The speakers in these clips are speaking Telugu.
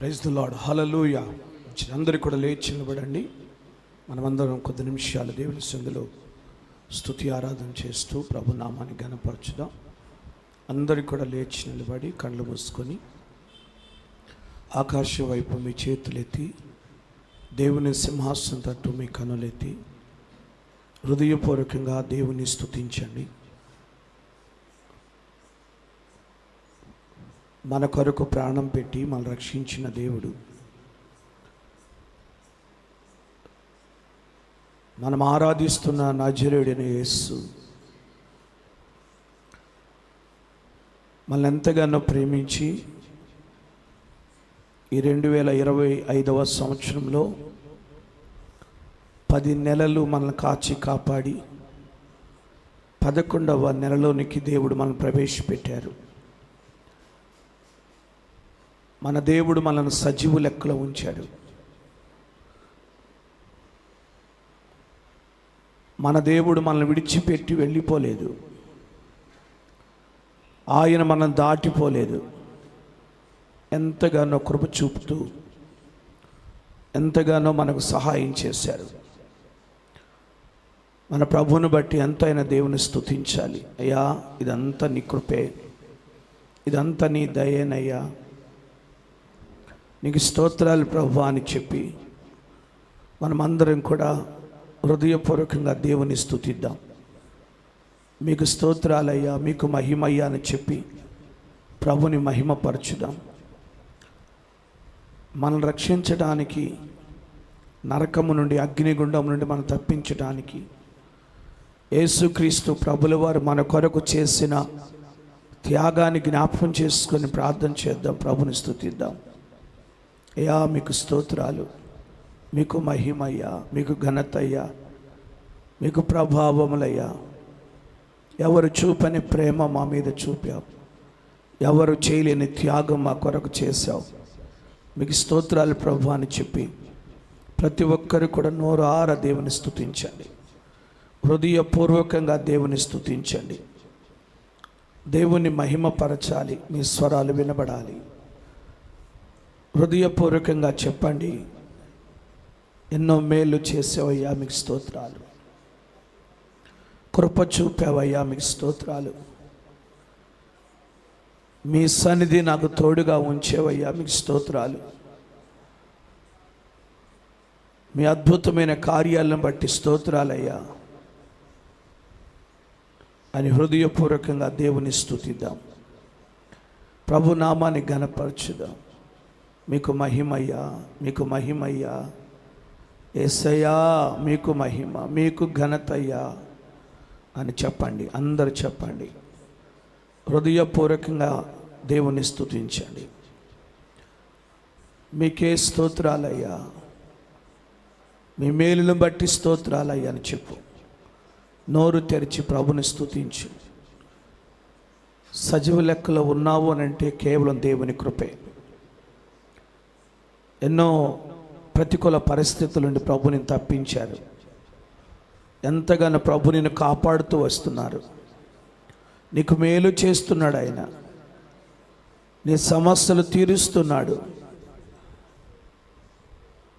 ప్రైజ్ ది లార్డ్, హల్లెలూయా. అందరికీ కూడా లేచి నిలబడండి. మనమందరం కొద్ది నిమిషాలు దేవుని సన్నిధిలో స్తుతి ఆరాధన చేస్తూ ప్రభు నామాన్ని ఘనపరచుదాం. అందరికీ కూడా లేచి నిలబడి కళ్ళు మూసుకొని ఆకాశం వైపు మీ చేతులెత్తి దేవుని సింహాసనం తట్టు మీ కనులెత్తి హృదయపూర్వకంగా దేవుని స్తుతించండి. మన కొరకు ప్రాణం పెట్టి మనం రక్షించిన దేవుడు, మనం ఆరాధిస్తున్న నజరేయుడైన యేసు మనల్ని ఎంతగానో ప్రేమించి ఈ 2025వ సంవత్సరంలో 10 నెలలు మనల్ని కాచి కాపాడి 11వ నెలలోనికి దేవుడు మనల్ని ప్రవేశపెట్టారు. మన దేవుడు మనల్ని సజీవు లెక్కలో ఉంచాడు. మన దేవుడు మనల్ని విడిచిపెట్టి వెళ్ళిపోలేదు. ఆయన మనల్ని దాటిపోలేదు. ఎంతగానో కృప చూపుతూ ఎంతగానో మనకు సహాయం చేశారు. మన ప్రభువును బట్టి ఎంతైనా దేవుని స్తుతించాలి. అయ్యా, ఇదంతా నీ కృపే, ఇదంతా నీ దయేనయ్యా, నీకు స్తోత్రాలు ప్రభువా అని చెప్పి మనమందరం కూడా హృదయపూర్వకంగా దేవుని స్తుతిద్దాం. మీకు స్తోత్రాలయ్యా, మీకు మహిమయ్యా అని చెప్పి ప్రభుని మహిమపరచుదాం. మనల్ని రక్షించడానికి, నరకము నుండి అగ్నిగుండం నుండి మనం తప్పించడానికి యేసుక్రీస్తు ప్రభుల వారు మన కొరకు చేసిన త్యాగాన్ని జ్ఞాపకం చేసుకొని ప్రార్థన చేద్దాం, ప్రభుని స్తుతిద్దాం. అయ్యా, మీకు స్తోత్రాలు, మీకు మహిమయ్యా, మీకు ఘనతయ్యా, మీకు ప్రభావములయ్యా. ఎవరు చూపని ప్రేమ మా మీద చూపావు, ఎవరు చేయలేని త్యాగం మా కొరకు చేశావు. మీకు స్తోత్రాలు ప్రభు అని చెప్పి ప్రతి ఒక్కరు కూడా నోరార దేవుని స్తుతించండి. హృదయపూర్వకంగా దేవుని స్తుతించండి. దేవుని మహిమపరచాలి, మీ స్వరాలు వినబడాలి. హృదయపూర్వకంగా చెప్పండి, ఎన్నో మేలు చేసావయ్యా, మీకు స్తోత్రాలు. కృప చూపావయ్యా, మీకు స్తోత్రాలు. మీ సన్నిధి నాకు తోడుగా ఉంచేవయ్యా, మీకు స్తోత్రాలు. మీ అద్భుతమైన కార్యాలను బట్టి స్తోత్రాలయ్యా అని హృదయపూర్వకంగా దేవుని స్తుతిద్దాం. ప్రభు నామాన్ని ఘనపరచుదాం. మీకు మహిమయ్యా, మీకు మహిమయ్యా, యేసయ్యా, మీకు మహిమ, మీకు ఘనతయ్యా అని చెప్పండి. అందరూ చెప్పండి. హృదయపూర్వకంగా దేవుని స్తుతించండి. మీకే స్తోత్రాలయ్యా, మీ మేలును బట్టి స్తోత్రాలయ్యా అని చెప్పు. నోరు తెరిచి ప్రభుని స్తుతించు. సజీవ లెక్కలో ఉన్నావు అని అంటే కేవలం దేవుని కృపే. ఎన్నో ప్రతికూల పరిస్థితుల నుండి ప్రభుని తప్పించారు. ఎంతగానో ప్రభు నిన్ను కాపాడుతూ వస్తున్నారు. నీకు మేలు చేస్తున్నాడు ఆయన. నీ సమస్యలు తీరుస్తున్నాడు.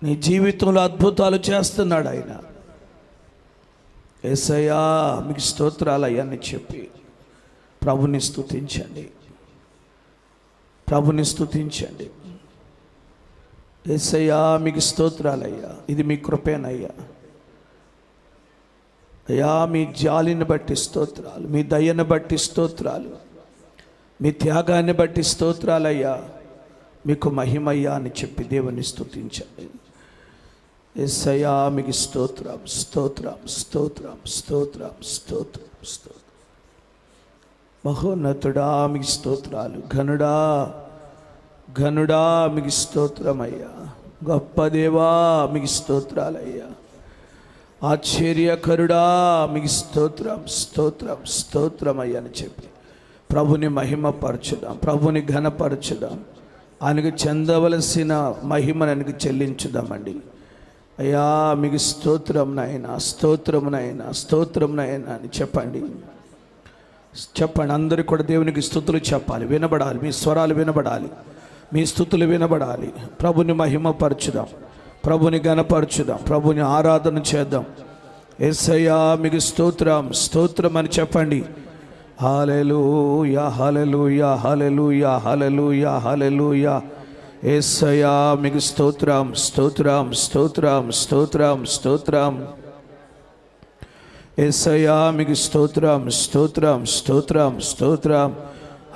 నీ జీవితంలో అద్భుతాలు చేస్తున్నాడు ఆయన. యేసయ్యా, మీకు స్తోత్రాలయ్యా అని చెప్పి ప్రభుని స్తుతించండి. ప్రభుని స్తుతించండి. యేసయ్యా, మీకు స్తోత్రాలయ్యా, ఇది మీ కృపేనయ్యా. అయ్యా, మీ జాలిని బట్టి స్తోత్రాలు, మీ దయను బట్టి స్తోత్రాలు, మీ త్యాగాన్ని బట్టి స్తోత్రాలయ్యా, మీకు మహిమయ్యా అని చెప్పి దేవుని స్తుతించండి. యేసయ్యా, మీకు స్తోత్రం, స్తోత్రం, స్తోత్రం, స్తోత్రం, స్తోత్రం, స్తోత్రం. మహోన్నతుడా, మీకు స్తోత్రాలు. ఘనుడా, ఘనుడా, మీకు స్తోత్రమయ్యా. గొప్ప దేవా, మీకు స్తోత్రాలయ్యా. ఆశ్చర్యకరుడా, మీకు స్తోత్రం, స్తోత్రం, స్తోత్రమయ్యా అని చెప్పి ప్రభుని మహిమపరచుదాం, ప్రభుని ఘనపరచుదాం. ఆయనకు చెందవలసిన మహిమను ఆయనకు చెల్లించుదామండి. అయ్యా, మీకు స్తోత్రం నాయనా, స్తోత్రం నాయనా, స్తోత్రం నాయనా అని చెప్పండి. చెప్పండి. అందరూ కూడా దేవునికి స్తుతులు చెప్పాలి, వినబడాలి, మీ స్వరాలు వినబడాలి. మీ స్తుతులు వినబడాలి. ప్రభుని మహిమపరచుదాం, ప్రభుని ఘనపరచుదాం, ప్రభుని ఆరాధన చేద్దాం. యేసయ్యా మీకు స్తోత్రం, స్తోత్రం అని చెప్పండి. హల్లెలూయా హల్లెలూయా హల్లెలూయా హల్లెలూయా హల్లెలూయా. యేసయ్యా మీకు స్తోత్రం, స్తోత్రం, స్తోత్రం, స్తోత్రం, స్తోత్రం. యేసయ్యా మీకు స్తోత్రం, స్తోత్రం, స్తోత్రం, స్తోత్రం.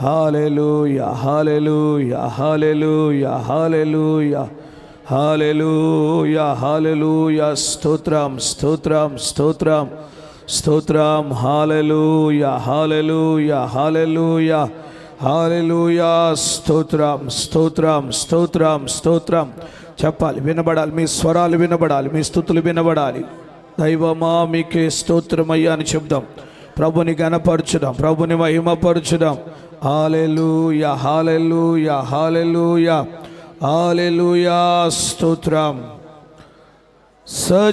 హల్లెలూయా హల్లెలూయా హల్లెలూయా హల్లెలూయా హల్లెలూయా హల్లెలూయా. స్తోత్రం, స్తోత్రం, స్తోత్రం, స్తోత్రం. హల్లెలూయా హల్లెలూయా హల్లెలూయా హల్లెలూయా. స్తోత్రం, స్తోత్రం, స్తోత్రం, స్తోత్రం. చెప్పాలి, వినబడాలి, మీ స్వరాలు వినబడాలి, మీ స్తుతులు వినబడాలి. దైవమా మీకే స్తోత్రమయ్యా అని చెప్దాం. ప్రభుని ఘనపరచుదాం, ప్రభుని మహిమపరచుదాం. హల్లెలూయా హల్లెలూయా హల్లెలూయా హల్లెలూయా. స్తోత్రం. సజీవుడవైనా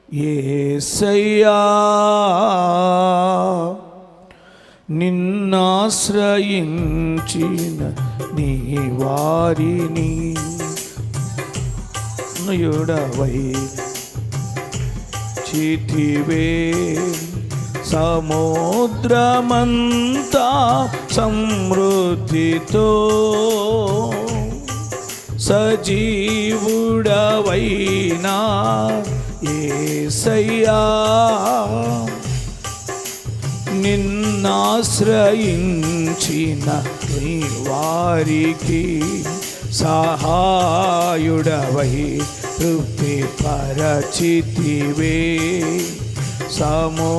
యేసయ్యా, నిన్నాశ్రయించిన నీ వారిని యుడవై చితివే. సముద్రమంతా సమృద్ధితో సజీవుడవైనా యేసయ్యా, నిన్నాశ్రయించిన నీ వారికి సహాయుడవై తృప్తి పరచితివే. సముద్రమంతా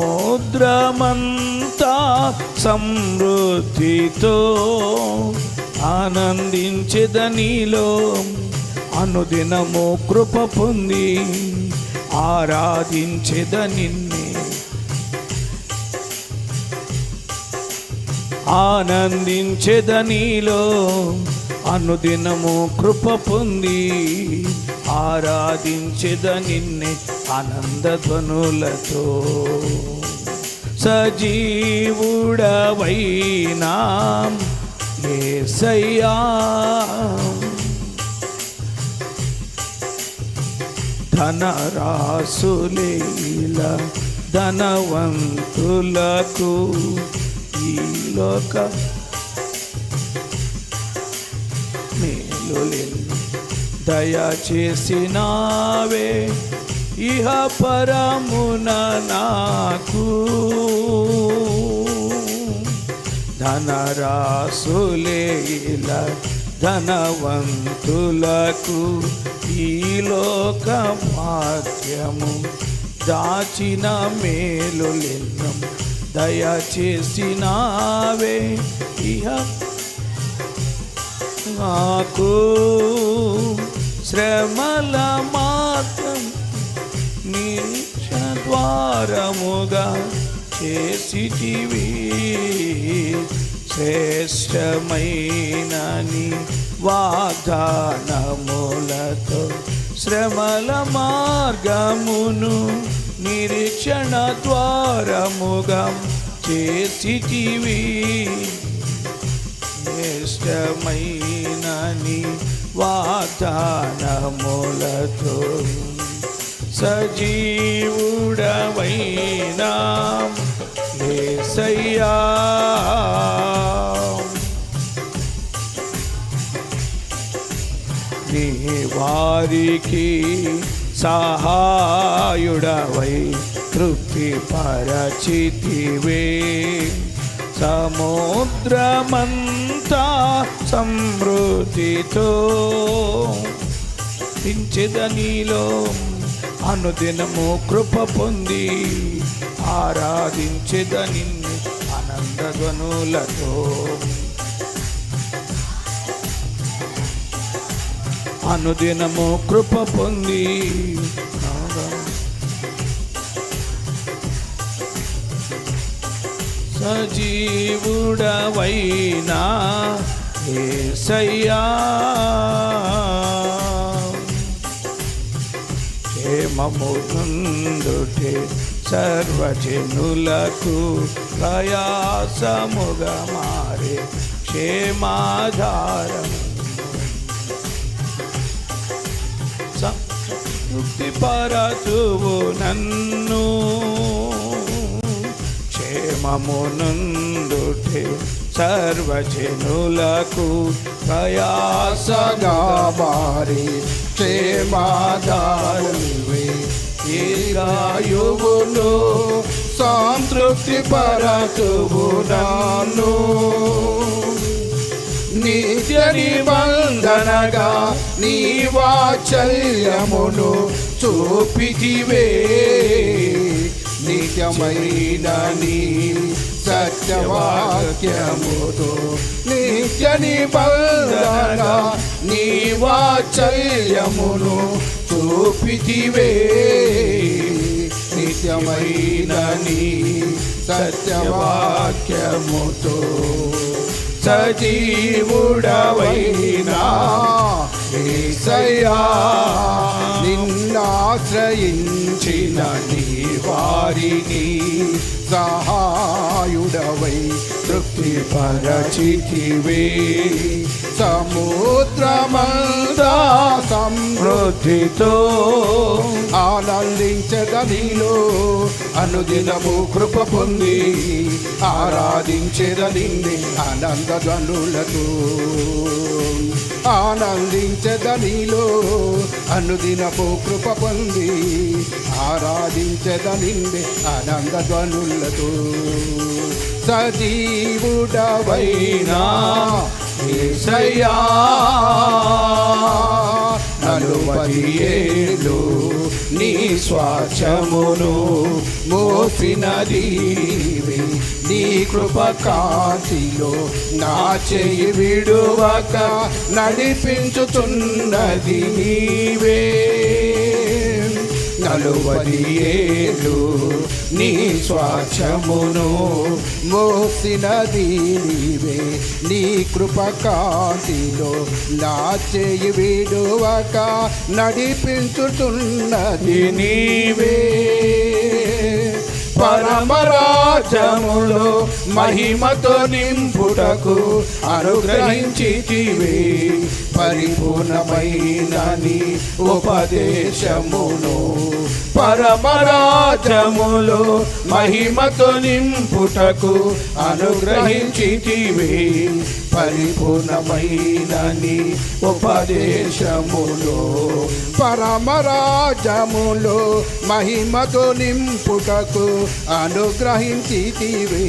సమృద్ధితో ఆనందించెదనిలో అనుదినము కృప పొంది ఆరాధించెద నిన్నే. ఆనందించెదనిలో అనుదినము కృప పొంది ఆరాధించెద నిన్నే ఆనందధ్వనులతో. సజీవుడవైనా యేసయ్యా, ధనరాసులేల ధనవంతులకు ఈ లోక మేలులెన్నో దయచేసినావే. ఇహ పరమున నాకు ధనరాసులేల ధనవంతులకు ఈ లోక భాగ్యము దాచిన మేలులెన్నో దయచేసినావే. ఇహ నాకు శ్రమల మార్గం నిరీక్ష ద్వారముగా చేసిటివి. శ్రేష్టమైన నీ వాగ్దానములతో శ్రమల మార్గమును నిరీక్షణ ద్వారముగా చేసిటివి. శ్రేష్టమైన నీ వాగ్దానములతో సజీవుడవైనా యేసయ్యా, నీ వారికి సహాయుడవై తృప్తి పరచితివే. సముద్రమంతా సమృద్ధితో పించెదనిలో అనుదినము కృప పొంది ఆరాధించెద నిన్ను ఆనందధ్వనులతో. అనుదినము కృప పొంది సజీవుడవైనా యేసయ్యా, క్షేమము నందుటే సర్వజనులకు ప్రయాసముగా మారే క్షేమాధారము. తృప్తిపరచువు నన్ను క్షేమమునందుటే సర్వజనులకు ప్రయాసగా మారి క్షేమాధారమువే. దీర్ఘాయువును సంతృప్తిపరచువు నన్ను నిత్య నిబంధనగా నీ వాత్సల్యమును చూపితివే. నిత్యమైన నీ సత్యవాక్యముతో నిత్య నిబంధనగా నీ వాత్సల్యమును చూపితివే. నిత్యమైన నీ సత్యవాక్యముతో సజీవుడవైనా యేసయ్యా నిన్నాశ్రయించిన నీ వారిని సహాయుడవై తృప్తిపరచితివే. సముద్రమంతా సమృద్ధితో ఆనందించదనిలో అనుదినము కృప పొంది ఆరాధించెదనిన్నే ఆనందధ్వనులతో. ఆనందించెదనిలో అనుదినము కృప పొంది ఆరాధించెదనిన్నే ఆనందధ్వనులతో. సజీవుడవైనా యేసయ్యా 40 ఏళ్ళు నీ స్వాస్థ్యమును మోసినదీవి. నీ కృప కాంతిలో నా చెయ్యి విడువక నడిపించుతున్నది నీవే. 40 ఏళ్ళు నీ స్వాస్థ్యమును మోసినది నీవే. నీ కృప కాంతిలో నా చెయ్యి విడువక నడిపించుతున్నది నీవే. పరమరాజ్యములో మహిమతో నింపుటకు అనుగ్రహించితివే. పరిపూర్ణమైన నీ ఉపదేశమును పరమరాజ్యములో మహిమతో నింపుటకు అనుగ్రహించితివే. పరిపూర్ణమైన నీ ఉపదేశములో పరమరాజ్యములో మహిమతో నింపుటకు అనుగ్రహించితివే.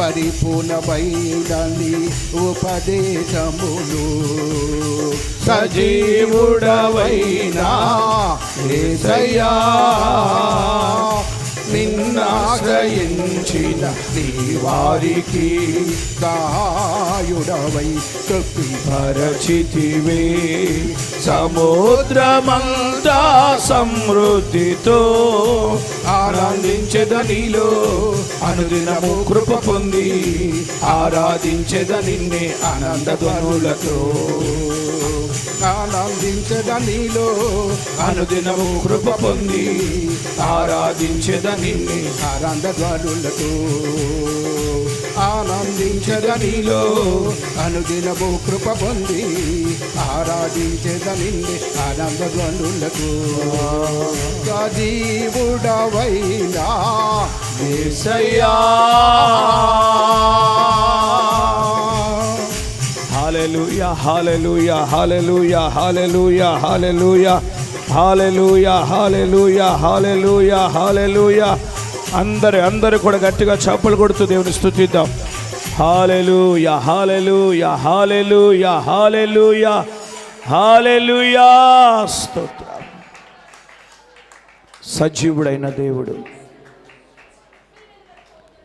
పరిపూర్ణమైన నీ ఉపదేశములు. సజీవుడవైనా యేసయ్యా నిన్నాశ్రయించిన నీ వారికి సహాయుడవై తృప్తిపరచితివే. సముద్రమంతా సమృద్ధితో ఆనందించెదనిలో అనుదినము కృప పొంది ఆరాధించెదనిన్నే ఆనందధ్వనులతో. ఆనందించెదనిలో అనుదినము కృప పొంది ఆరాధించెదనిన్నే ఆనందధ్వనులతో. ఆనందించెదనిలో అనుదినము కృప పొంది ఆరాధించెదనిన్నే ఆనందధ్వనులతో. సజీవుడవైనా యేసయ్యా. హల్లెలూయా హల్లెలూయా హల్లెలూయా హల్లెలూయా హల్లెలూయా హల్లెలూయా హల్లెలూయా హల్లెలూయా హల్లెలూయా. అందరూ కూడా గట్టిగా చప్పలు కొడుతూ దేవుని స్తుతిద్దాం. హల్లెలూయా హల్లెలూయా హల్లెలూయా హల్లెలూయా హల్లెలూయా. స్తోత్రం. సజీవుడైన దేవుడు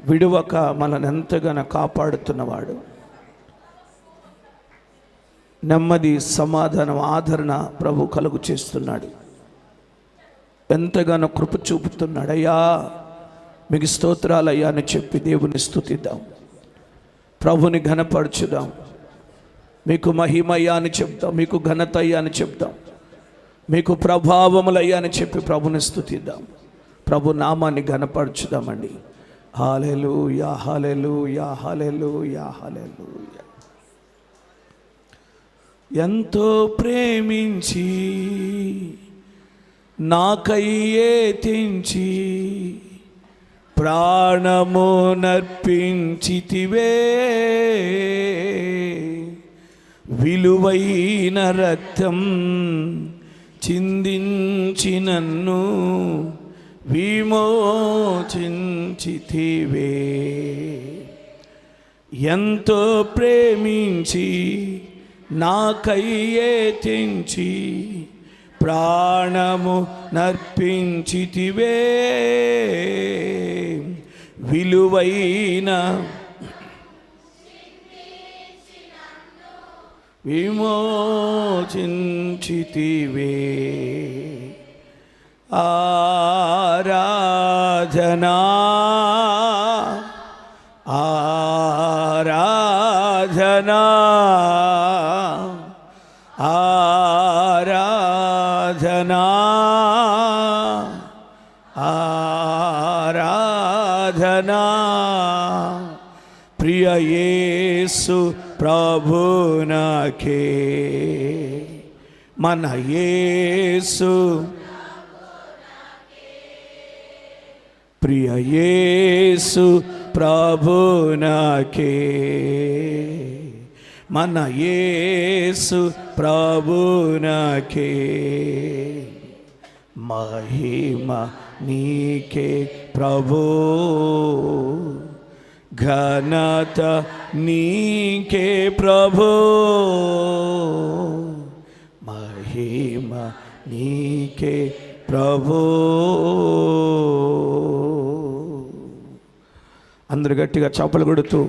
విడువక మనల్ని ఎంతగానో కాపాడుతున్నవాడు. నెమ్మది సమాధానం ఆదరణ ప్రభు కలుగు చేస్తున్నాడు. ఎంతగానో కృప చూపుతున్నాడు. అయ్యా మీకు స్తోత్రాలయ్యా అని చెప్పి దేవుని స్తుతిద్దాం. ప్రభుని ఘనపరచుదాం. మీకు మహిమయ్యా అని చెప్తాం. మీకు ఘనత అయ్యా అని చెప్తాం. మీకు ప్రభావములయ్యా అని చెప్పి ప్రభుని స్తుతిద్దాం. ప్రభు నామాన్ని ఘనపరచుదామండి. హల్లెలూయా, హల్లెలూయా, హల్లెలూయా, హల్లెలూయా. ఎంతో ప్రేమించి నాకయ్యే తెంచి ప్రాణము నర్పించితివే, విలువైన రక్తం చిందించి నన్ను విమోచించితివే. ఎంతో ప్రేమించి నాకయ్యే తెంచి ప్రాణము నర్పించితివే, విలువైన విమోచించితివే. ఆరాధనా ఆరాధనా ఆరాధనా ఆరాధనా ప్రియ యేసు ప్రభునాకే, మన యేసు ప్రియ యేసు ప్రభునాకే, మన యేసు ప్రభునాకే. మహిమ నీకే ప్రభు, ఘనత నీకే ప్రభు, మహిమ నీకే ప్రభు. అందరు గట్టిగా చప్పలు కొడుతూ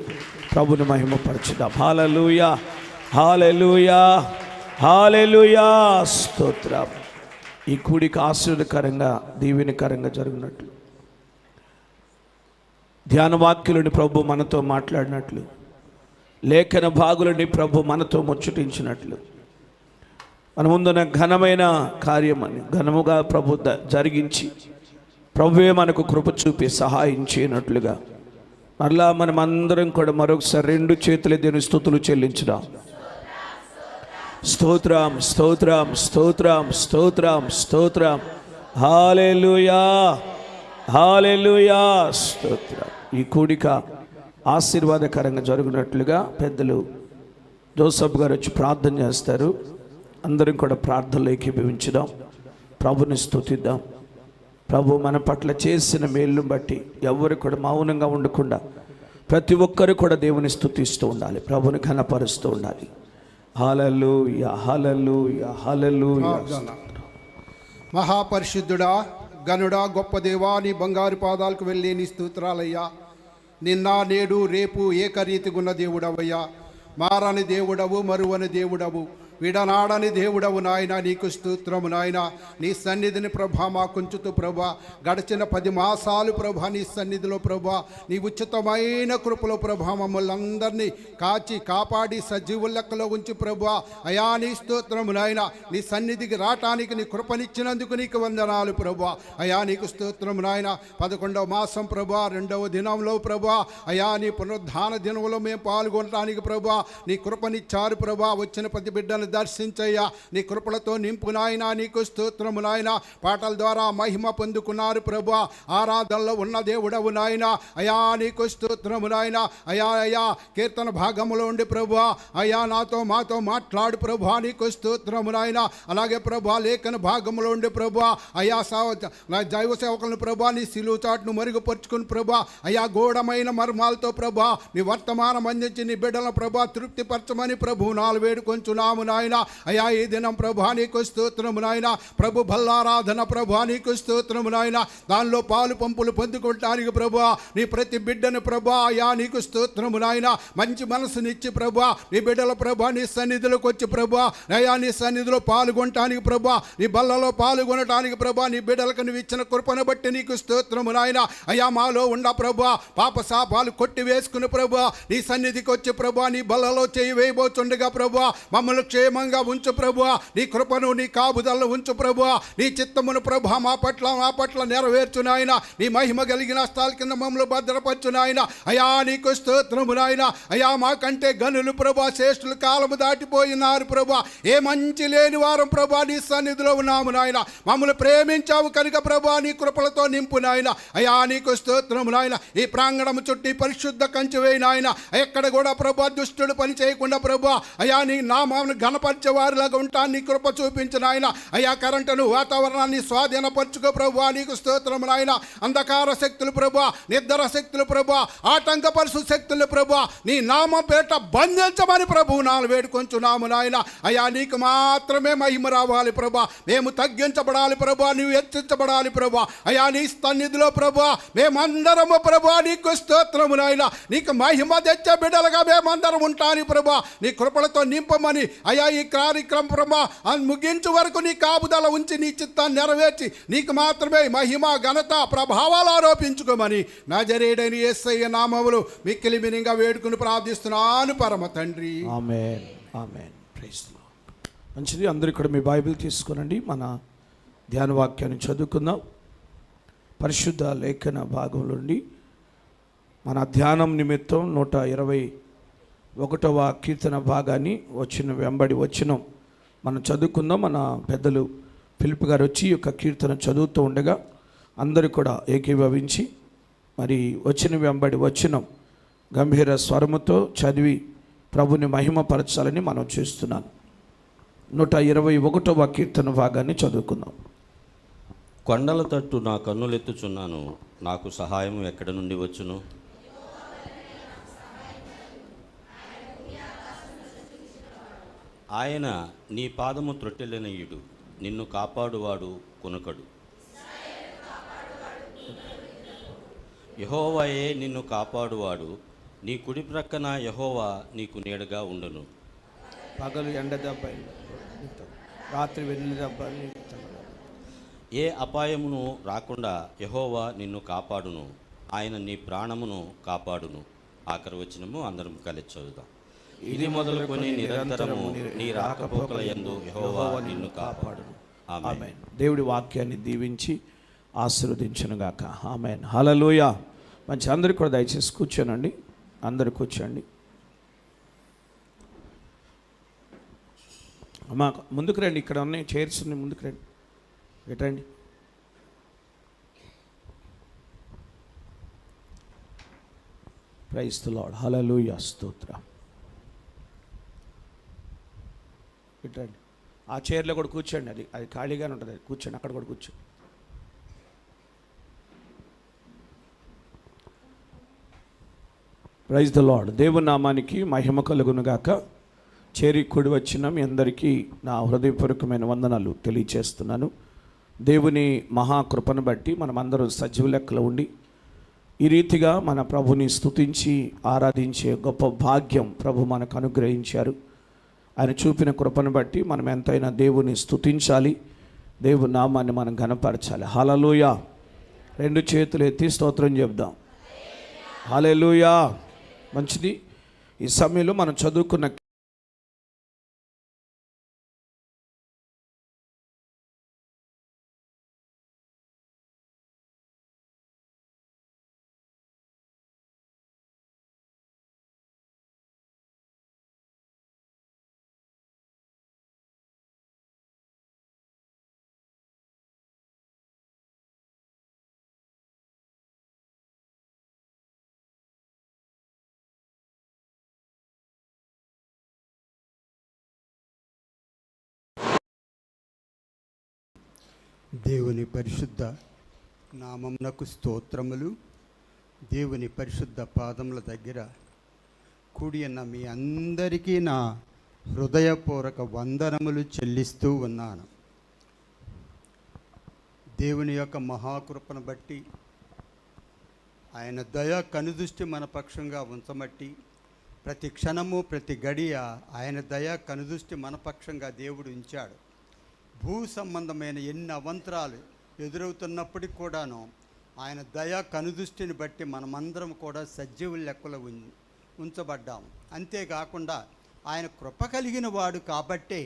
ప్రభుని మహిమపరచుదాం. హల్లెలూయా, హల్లెలూయా, హల్లెలూయా. స్తోత్రం. ఈ కూడిక ఆశీర్వాదకరంగా దీవెనకరంగా జరిగినట్లు, ధ్యాన వాక్యులని ప్రభు మనతో మాట్లాడినట్లు, లేఖన భాగులని ప్రభు మనతో ముచ్చటించినట్లు, మన ముందున్న ఘనమైన కార్యమని ఘనముగా ప్రభు జరిగించి ప్రభువే మనకు కృప చూపి సహాయం చేయనట్లుగా మరలా మనం అందరం కూడా మరొకసారి రెండు చేతుల దేవుని స్తుతులు చెల్లించుదాం. స్తోత్రం, స్తోత్రం, స్తోత్రం, స్తోత్రం, స్తోత్రం. హల్లెలూయా, హల్లెలూయా, స్తోత్రం. ఈ కూడిక ఆశీర్వాదకరంగా జరుగునట్లుగా పెద్దలు జోసఫ్ గారు వచ్చి ప్రార్థన చేస్తారు. అందరం కూడా ప్రార్థనలో ఏకీభవించుదాం, ప్రభుని స్తుతిద్దాం. ప్రభు మన పట్ల చేసిన మేలును బట్టి ఎవరు కూడా మౌనంగా ఉండకుండా ప్రతి ఒక్కరు కూడా దేవుని స్తుతిస్తూ ఉండాలి, ప్రభుని ఘనపరుస్తూ ఉండాలి. హల్లెలూయా, హల్లెలూయా, హల్లెలూయా. మహాపరిశుద్ధుడా, గనుడా, గొప్ప దేవా, నీ బంగారు పాదాలకు వెళ్ళి నీ స్తోత్రాలయ్యా. నిన్న నేడు రేపు ఏకరీతిగున్న దేవుడవయ్యా. మారని దేవుడవు, మరువని దేవుడవు, విడనాడని దేవుడవు నాయన. నీకు స్తోత్రము నాయన. నీ సన్నిధిని ప్రభా మా కొంచుతూ ప్రభా గడిచిన 10 మాసాలు ప్రభా నీ సన్నిధిలో ప్రభా నీ ఉచితమైన కృపలో ప్రభా మమ్మల్ని అందరినీ కాచి కాపాడి సజీవుల లెక్కలో ఉంచి ప్రభా అయా నీ స్తోత్రము నాయన. నీ సన్నిధికి రావటానికి నీ కృపనిచ్చినందుకు నీకు వందనాలు ప్రభా. అయా నీకు స్తోత్రము నాయన. 11వ మాసం ప్రభా 2వ దినంలో ప్రభా అయా నీ పునరుద్ధాన దినంలో మేము పాల్గొనడానికి ప్రభా నీ కృపనిచ్చారు ప్రభా. వచ్చిన ప్రతి బిడ్డను దర్శించయ్యా, నీ కృపలతో నింపు నాయన. నీకు స్తోత్రము నాయన. పాటల ద్వారా మహిమ పొందుకున్నారు ప్రభా. ఆరాధనలో ఉన్న దేవుడవు నాయన. అయా నీకు స్తోత్రము నాయన. అయా అయా కీర్తన భాగములో ఉండి ప్రభా అయా నాతో మాతో మాట్లాడు ప్రభా. నీకు స్తోత్రము నాయన. అలాగే ప్రభా లేఖన భాగములో ఉండి ప్రభా అయా దైవ సేవకులను ప్రభా నీ సిలువ చాటును మరుగుపరుచుకుని ప్రభా అయా గూఢమైన మర్మాలతో ప్రభా నీ వర్తమానం అందించి నీ బిడ్డల ప్రభా తృప్తిపరచమని ప్రభు నాలు వేడుకొంచున్నాము నాయన. అయా ఈ దినం ప్రభా నీకు స్తోత్రము నాయన. ప్రభు బల్లారాధన ప్రభా నీకు స్తోత్రము నాయన. దానిలో పాలు పంపులు పొందుకోవటానికి ప్రభా నీ ప్రతి బిడ్డను ప్రభా అయా నీకు స్తోత్రము నాయన. మంచి మనసునిచ్చి ప్రభా నీ బిడ్డల ప్రభా నీ సన్నిధిలోకి వచ్చి ప్రభా అయా నీ సన్నిధిలో పాల్గొనటానికి ప్రభా నీ బల్లలో పాల్గొనటానికి ప్రభా నీ బిడ్డలకు నువ్వు ఇచ్చిన కృపను బట్టి నీకు స్తోత్రము నాయన. అయా మాలో ఉండ ప్రభా పాప శాపాలు కొట్టి వేసుకుని ప్రభా నీ సన్నిధికి వచ్చి ప్రభా నీ బల్లలో చేయి వేయబోతుండగా ప్రభా మమ్మల్ని క్షేమంగా ఉంచు ప్రభువా. నీ కృపను నీ కాపుదలను ఉంచు ప్రభువా. నీ చిత్తమును ప్రభువా మా పట్ల నెరవేర్చు నాయన. నీ మహిమ కలిగిన స్థాల కింద మమ్మల్ని భద్రపరచు నాయన. అయా నీకు స్తోత్రము నాయన. అయా మాకంటే గనులు ప్రభువా, శ్రేష్ఠులు కాలము దాటిపోయినారు ప్రభువా. ఏ మంచి లేని వారం ప్రభువా నీ సన్నిధిలో ఉన్నాము నాయన. మమ్మల్ని ప్రేమించావు కనుక ప్రభువా నీ కృపలతో నింపు నాయన. అయా నీకు స్తోత్రము నాయన. ఈ ప్రాంగణము చుట్టి పరిశుద్ధ కంచె వేయి నాయన. ఎక్కడ కూడా ప్రభువా దుష్టుడు పని చేయకుండా ప్రభువా అయా నీ నామాన్ని ఘనపరిచే వారిలాగా ఉంటా నీ కృప చూపించు నాయన. అయా కరెంటును వాతావరణాన్ని స్వాధీనపరచుకో ప్రభువా నీకు స్తోత్రము నాయన. అంధకార శక్తులు ప్రభువా, నిద్ర శక్తులు ప్రభువా, ఆటంకపరుసు శక్తులు ప్రభువా నీ నామం పేట బంధించమని ప్రభువు నాలు వేడుకొంచున్నాము నాయన. అయా నీకు మాత్రమే మహిమ రావాలి ప్రభువా. మేము తగ్గించబడాలి ప్రభువా, నీవు హెచ్చించబడాలి ప్రభువా. అయా నీ సన్నిధిలో ప్రభువా మేమందరము ప్రభువా నీకు స్తోత్రము నాయన. నీకు మహిమ తెచ్చే బిడ్డలుగా మేమందరం ఉంటాను ప్రభువా. నీ కృపలతో నింపమని అయా ఈ కార్యక్రమం ప్రభువా ముగించు వరకు నీ కాపుదల ఉంచి నీ చిత్తాన్ని నెరవేర్చి నీకు మాత్రమే మహిమ ఘనత ప్రభావాలు ఆరోపించుకోమని నజరేయుడైన యేసయ్య నామములో మిక్కిలి వినయంగా వేడుకుని ప్రార్థిస్తున్నాను పరమ తండ్రి. Amen, amen. Praise the Lord. మంచిది, అందరూ ఇక్కడ మీ బైబిల్ తీసుకునండి. మన ధ్యాన వాక్యాన్ని చదువుకుందాం. పరిశుద్ధ లేఖన భాగంలో నుండి మన ధ్యానం నిమిత్తం 121వ కీర్తన భాగాన్ని వెంబడి వచ్చినాం మనం చదువుకుందాం. మన పెద్దలు ఫిలిప్ గారు వచ్చి యొక్క కీర్తన చదువుతూ ఉండగా అందరూ కూడా ఏకీభవించి మరి వెంబడి వచ్చినాం గంభీర స్వరముతో చదివి ప్రభుని మహిమపరచాలని మనం చేస్తున్నాను. 121వ కీర్తన భాగాన్ని చదువుకుందాం. కొండల తట్టు నా కన్నులెత్తుచున్నాను, నాకు సహాయం ఎక్కడ నుండి వచ్చును? ఆయన నీ పాదము త్రొట్టెలనయుడు, నిన్ను కాపాడువాడు కొనుకడు. యెహోవాయే నిన్ను కాపాడువాడు, నీ కుడి ప్రక్కన యెహోవా నీకు నీడగా ఉండును. పగలు ఎండ దెబ్బ, రాత్రి వెన్ను దెబ్బ, ఏ అపాయమును రాకుండా యెహోవా నిన్ను కాపాడును, ఆయన నీ ప్రాణమును కాపాడును. ఆఖరి వచనము అందరం కలిసి చదువుదాం. ఇది మొదలుకొని నిరంతరము నీ రాకపోకల యందు యెహోవా నిన్ను కాపాడును. ఆమేన్. దేవుడి వాక్యాన్ని దీవించి ఆశీర్వదించునుగాక. ఆమేన్. హల్లెలూయా. మంచి, అందరూ కూడా దయచేసి కూర్చోనండి. అందరూ కూర్చోండి. అమ్మా ముందుకు రండి, ఇక్కడ ఉన్నాయి చైర్స్ ఉన్నాయి, ముందుకు రండి, ఎటండి. Praise the Lord. హల్లెలూయా. స్తోత్రం. ఇటండి, ఆ చైర్లో కూడా కూర్చోండి. అది ఖాళీగానే ఉంటుంది, కూర్చోండి, అక్కడ కూడా కూర్చోండి. Praise the lord. దేవుని నామానికి మహిమ కలుగునుగాక. చేరి కూడి వచ్చిన మీ అందరికీ నా హృదయపూర్వకమైన వందనాలు తెలియచేస్తున్నాను. దేవుని మహాకృపను బట్టి మనమందరం సజీవ లెక్కలో ఉండి ఈ రీతిగా మన ప్రభుని స్తుతించి ఆరాధించే గొప్ప భాగ్యం ప్రభు మనకు అనుగ్రహించారు. ఆయన చూపిన కృపను బట్టి మనం ఎంతైనా దేవుని స్తుతించాలి, దేవుని నామాన్ని మనం ఘనపరచాలి. హల్లెలూయా. 2 చేతులు ఎత్తి స్తోత్రం చెప్దాం. హల్లెలూయా. మంచిది. ఈ సమయంలో మనం చదువుకున్న దేవుని పరిశుద్ధ నామమునకు స్తోత్రములు. దేవుని పరిశుద్ధ పాదముల దగ్గర కూడి ఉన్న మీ అందరికీ నా హృదయపూర్వక వందనములు చెల్లిస్తూ ఉన్నాను. దేవుని యొక్క మహాకృపను బట్టి, ఆయన దయ కనుదృష్టి మన పక్షంగా ఉంచమట్టి, ప్రతి క్షణము ప్రతి గడియ ఆయన దయ కనుదృష్టి మన పక్షంగా దేవుడు ఉంచాడు. భూ సంబంధమైన ఎన్ని అవంతరాలు ఎదురవుతున్నప్పటికి కూడాను ఆయన దయ కనుదృష్టిని బట్టి మనమందరం కూడా సజీవుల లెక్కలో ఉంచబడ్డాము. అంతేకాకుండా ఆయన కృప కలిగిన వాడు కాబట్టే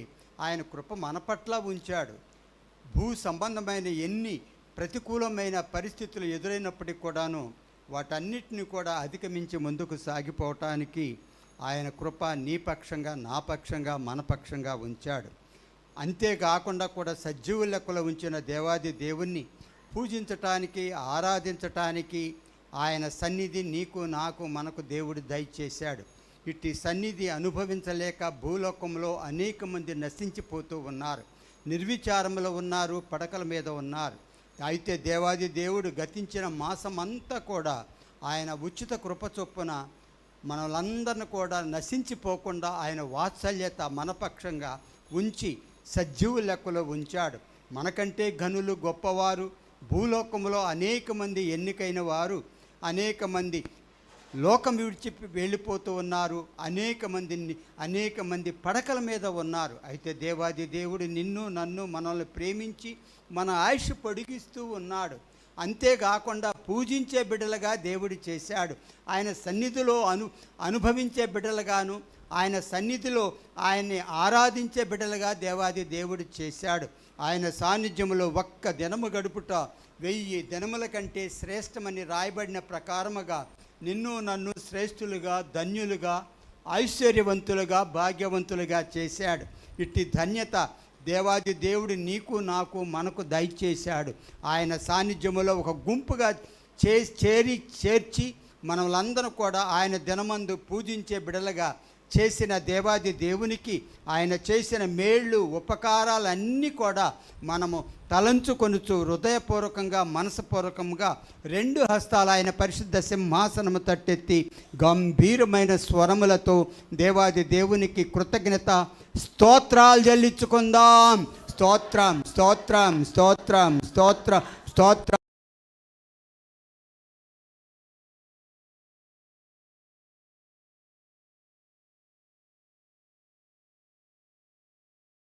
ఆయన కృప మన పట్ల ఉంచాడు. భూ సంబంధమైన ఎన్ని ప్రతికూలమైన పరిస్థితులు ఎదురైనప్పటికీ కూడాను వాటన్నిటిని కూడా అధిగమించి ముందుకు సాగిపోవటానికి ఆయన కృప నీ పక్షంగా, నా పక్షంగా, మన పక్షంగా ఉంచాడు. అంతేకాకుండా కూడా సజీవ లెక్కలో ఉంచిన దేవాది దేవుణ్ణి పూజించటానికి, ఆరాధించటానికి ఆయన సన్నిధి నీకు, నాకు, మనకు దేవుడు దయచేశాడు. ఇట్టి సన్నిధి అనుభవించలేక భూలోకంలో అనేక మంది నశించిపోతూ ఉన్నారు, నిర్విచారంలో ఉన్నారు, పడకల మీద ఉన్నారు. అయితే దేవాది దేవుడు గతించిన మాసమంతా కూడా ఆయన ఉచిత కృప చొప్పున మనలందరిని కూడా నశించిపోకుండా ఆయన వాత్సల్యత మన పక్షంగా ఉంచి సజీవ లెక్కలో ఉంచాడు. మనకంటే ఘనులు, గొప్పవారు భూలోకంలో అనేక మంది ఎన్నికైన వారు అనేక మంది లోకం విడిచి వెళ్ళిపోతూ ఉన్నారు, అనేక మంది పడకల మీద ఉన్నారు. అయితే దేవాది దేవుడు నిన్ను, నన్ను, మనల్ని ప్రేమించి మన ఆయుష్ పొడిగిస్తూ ఉన్నాడు. అంతేకాకుండా పూజించే బిడ్డలుగా దేవుడు చేశాడు. ఆయన సన్నిధిలో అనుభవించే బిడ్డలుగాను, ఆయన సన్నిధిలో ఆయన్ని ఆరాధించే బిడ్డలుగా దేవాది దేవుడు చేశాడు. ఆయన సాన్నిధ్యంలో ఒక్క దినము గడుపుట 1000 దినముల కంటే శ్రేష్టమని రాయబడిన ప్రకారముగా నిన్ను, నన్ను శ్రేష్ఠులుగా, ధన్యులుగా, ఐశ్వర్యవంతులుగా, భాగ్యవంతులుగా చేశాడు. ఇట్టి ధన్యత దేవాది దేవుడు నీకు, నాకు, మనకు దయచేశాడు. ఆయన సాన్నిధ్యములో ఒక గుంపుగా చేర్చి మనలందరూ కూడా ఆయన దినమందు పూజించే బిడలుగా చేసిన దేవాది దేవునికి ఆయన చేసిన మేళ్ళు, ఉపకారాలన్నీ కూడా మనము తలంచుకొనుచు హృదయపూర్వకంగా, మనసుపూర్వకంగా 2 హస్తాలు ఆయన పరిశుద్ధ సింహాసనము తట్టెత్తి గంభీరమైన స్వరములతో దేవాది దేవునికి కృతజ్ఞత స్తోత్రాలు చెల్లించుకుందాం. స్తోత్రం, స్తోత్రం, స్తోత్రం, స్తోత్రం, స్తోత్రం.